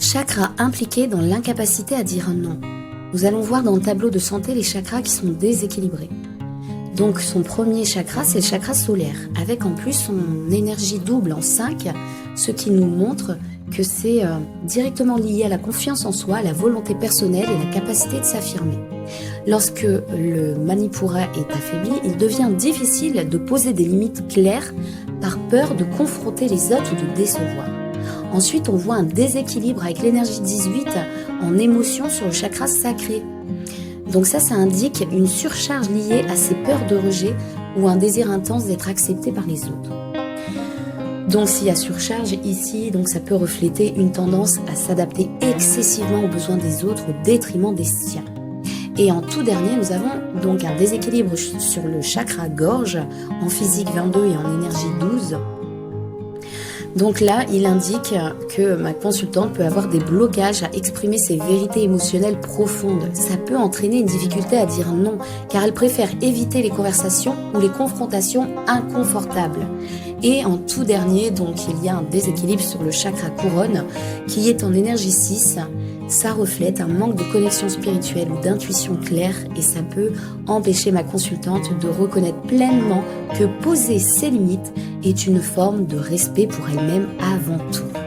Chakras impliqués dans l'incapacité à dire non. Nous allons voir dans le tableau de santé les chakras qui sont déséquilibrés. Donc son premier chakra, c'est le chakra solaire, avec en plus son énergie double en 5, ce qui nous montre que c'est directement lié à la confiance en soi, à la volonté personnelle et la capacité de s'affirmer. Lorsque le Manipura est affaibli, il devient difficile de poser des limites claires par peur de confronter les autres ou de décevoir. Ensuite, on voit un déséquilibre avec l'énergie 18 en émotion sur le chakra sacré. Donc ça indique une surcharge liée à ces peurs de rejet ou un désir intense d'être accepté par les autres. Donc s'il y a surcharge ici, donc ça peut refléter une tendance à s'adapter excessivement aux besoins des autres au détriment des siens. Et en tout dernier, nous avons donc un déséquilibre sur le chakra gorge, en physique 22 et en énergie 12. Donc là, il indique que ma consultante peut avoir des blocages à exprimer ses vérités émotionnelles profondes. Ça peut entraîner une difficulté à dire non, car elle préfère éviter les conversations ou les confrontations inconfortables. Et en tout dernier, donc, il y a un déséquilibre sur le chakra couronne, qui est en énergie 6. Ça reflète un manque de connexion spirituelle ou d'intuition claire et ça peut empêcher ma consultante de reconnaître pleinement que poser ses limites est une forme de respect pour elle-même avant tout.